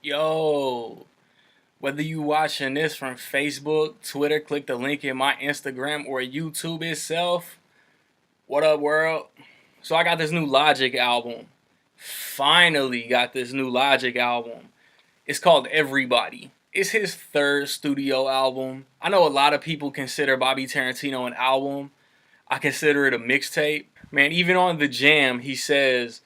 Yo, whether you watching this from Facebook, Twitter, click the link in my Instagram, or YouTube itself, what up, world? So I got this new Logic album. Finally got this new Logic album. It's called Everybody. It's his third studio album. I know a lot of people consider Bobby Tarantino an album. I consider it a mixtape. Man, even on the jam, he says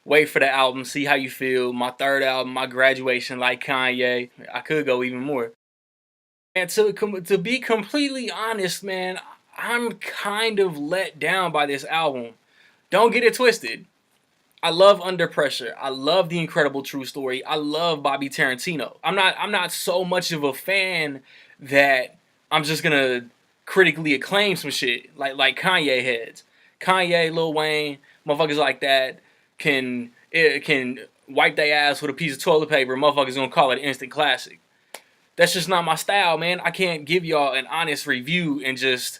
wait for the album, see how you feel. My third album, my graduation, like Kanye. I could go even more. And to be completely honest, man, I'm kind of let down by this album. Don't get it twisted. I love Under Pressure. I love The Incredible True Story. I love Bobby Tarantino. I'm not so much of a fan that I'm just gonna critically acclaim some shit like Kanye heads. Kanye, Lil Wayne, motherfuckers like that can wipe their ass with a piece of toilet paper. Motherfuckers gonna call it an instant classic. That's just not my style, man. I can't give y'all an honest review and just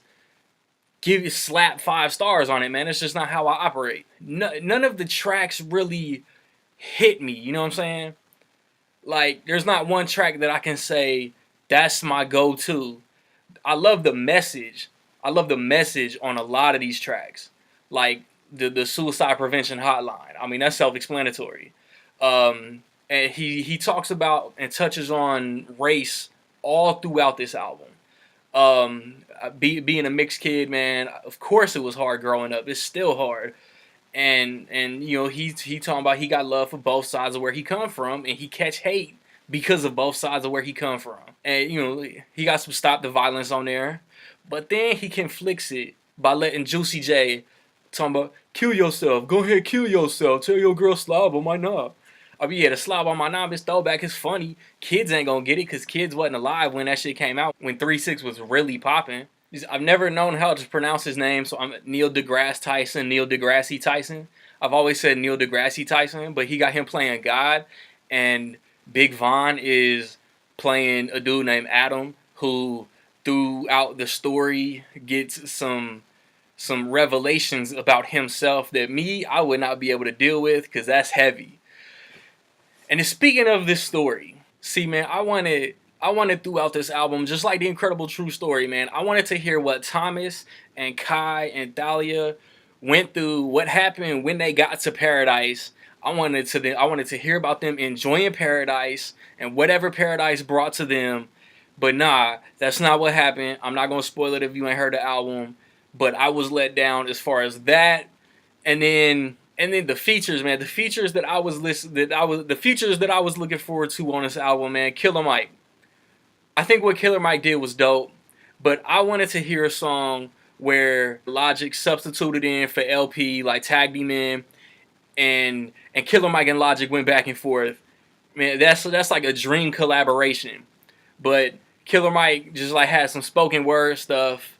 give you slap 5 stars on it, man. It's just not how I operate. None of the tracks really hit me. You know what I'm saying? Like, there's not one track that I can say that's my go-to. I love the message. I love the message on a lot of these tracks. Like the suicide prevention hotline. I mean, that's self-explanatory. And he talks about and touches on race all throughout this album. Being a mixed kid, man, of course it was hard growing up. It's still hard. And you know, he talking about he got love for both sides of where he come from, and he catch hate because of both sides of where he come from. And you know, he got some stop the violence on there, but then he conflicts it by letting Juicy J talking about kill yourself, go ahead, kill yourself, tell your girl slob on my knob. I mean, yeah, the slob on my knob is throwback. It's funny. Kids ain't gonna get it because kids wasn't alive when that shit came out. When 3-6 was really popping. I've never known how to pronounce his name, so I'm Neil deGrasse Tyson, Neil deGrasse Tyson. I've always said Neil deGrasse Tyson, but he got him playing God, and Big Von is playing a dude named Adam, who throughout the story gets some revelations about himself that I would not be able to deal with because that's heavy. And speaking of this story, see, man, I wanted throughout this album, just like The Incredible True Story, man, I wanted to hear what Thomas and Kai and Thalia went through, what happened when they got to Paradise. I wanted to hear about them enjoying Paradise and whatever Paradise brought to them. But nah, that's not what happened. I'm not gonna spoil it if you ain't heard the album. But I was let down as far as that, and then the features, man. The features that I was looking forward to on this album, man. Killer Mike. I think what Killer Mike did was dope, but I wanted to hear a song where Logic substituted in for LP, like tagged him in, and Killer Mike and Logic went back and forth. Man, that's like a dream collaboration. But Killer Mike just like had some spoken word stuff,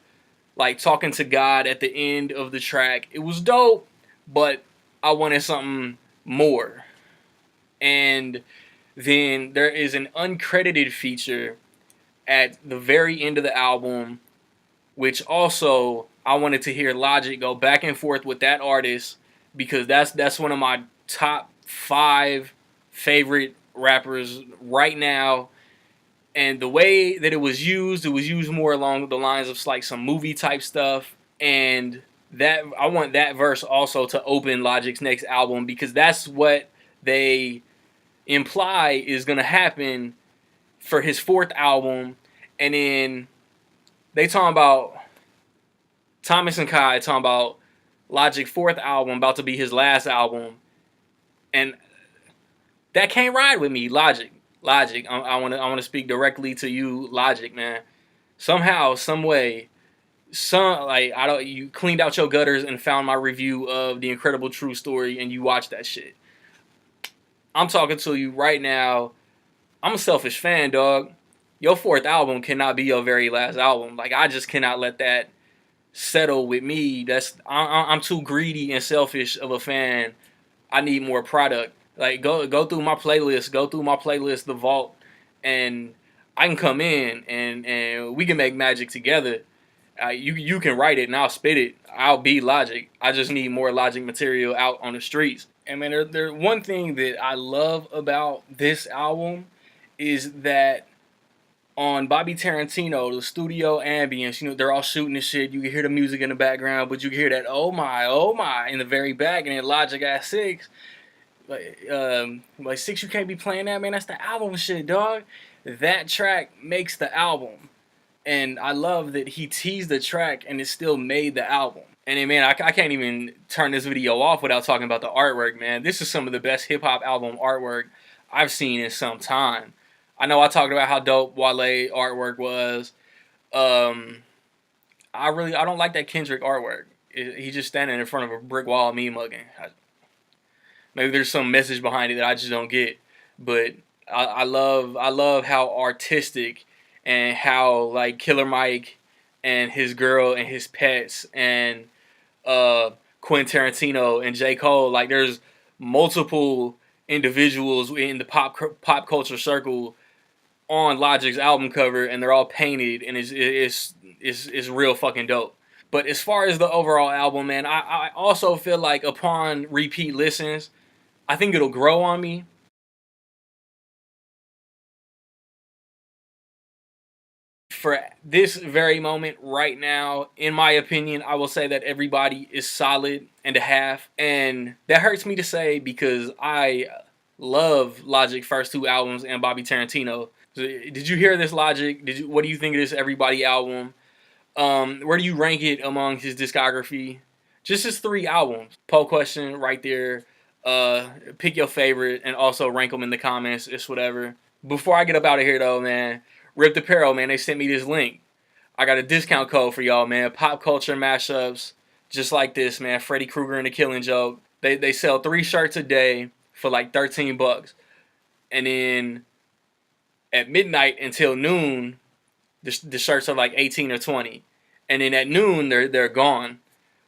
like talking to God at the end of the track. It was dope, but I wanted something more. And then there is an uncredited feature at the very end of the album, which also I wanted to hear Logic go back and forth with that artist because that's one of my top 5 favorite rappers right now. And the way that it was used more along the lines of like some movie type stuff. And that I want that verse also to open Logic's next album because that's what they imply is gonna happen for his 4th album. And then they talking about Thomas and Kai talking about Logic's 4th album about to be his last album, and that can't ride with me. Logic. I want to speak directly to you, Logic, man. Somehow, some way, you cleaned out your gutters and found my review of The Incredible True Story, and you watched that shit. I'm talking to you right now. I'm a selfish fan, dog. Your 4th album cannot be your very last album. Like, I just cannot let that settle with me. I'm too greedy and selfish of a fan. I need more product. Like, go through my playlist, The Vault, and I can come in and we can make magic together. You can write it and I'll spit it. I'll be Logic. I just need more Logic material out on the streets. And man, one thing that I love about this album is that on Bobby Tarantino, the studio ambience, they're all shooting the shit. You can hear the music in the background, but you can hear that oh my in the very back, and then Logic at 6. Like 6, you can't be playing that, man. That's the album shit, dog. That track makes the album. And I love that he teased the track and it still made the album. And then, man, I can't even turn this video off without talking about the artwork, man. This is some of the best hip hop album artwork I've seen in some time. I know I talked about how dope Wale artwork was. I don't like that Kendrick artwork. He's just standing in front of a brick wall, me mugging. Maybe there's some message behind it that I just don't get. But I love how artistic and how like Killer Mike and his girl and his pets and Quentin Tarantino and J. Cole, like there's multiple individuals in the pop culture circle on Logic's album cover, and they're all painted, and it's real fucking dope. But as far as the overall album, man, I also feel like upon repeat listens, I think it'll grow on me. For this very moment right now, in my opinion, I will say that Everybody is solid and a half. And that hurts me to say because I love Logic first 2 albums and Bobby Tarantino. So, did you hear this, Logic? What do you think of this Everybody album? Where do you rank it among his discography? Just his 3 albums. Poll question right there. Pick your favorite and also rank them in the comments. It's whatever. Before I get up out of here though, man, Ripped Apparel, man, they sent me this link. I got a discount code for y'all, man. Pop culture mashups, just like this, man. Freddy Krueger and the Killing Joke. They sell 3 shirts a day for like $13, and then at midnight until noon, the shirts are like 18 or 20, and then at noon they're gone.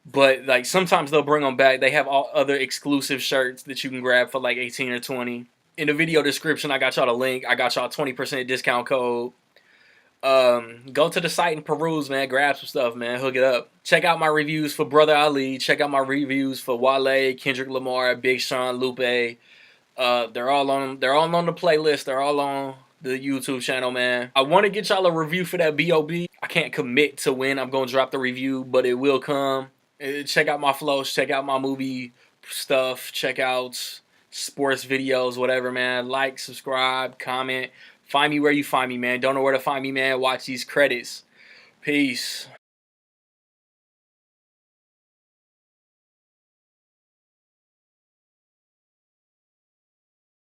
But like sometimes they'll bring them back. They have all other exclusive shirts that you can grab for like 18 or 20. In the video description, I got y'all the link. I got y'all 20% discount code. Go to the site and peruse, man. Grab some stuff, man. Hook it up. Check out my reviews for Brother Ali. Check out my reviews for Wale, Kendrick Lamar, Big Sean, Lupe. They're all on the playlist. They're all on the YouTube channel, man. I want to get y'all a review for that B.O.B. I can't commit to when I'm gonna drop the review, but it will come. Check out my flows. Check out my movie stuff. Check out sports videos, whatever, man. Like, subscribe, comment. Find me where you find me, man. Don't know where to find me, man. Watch these credits. Peace.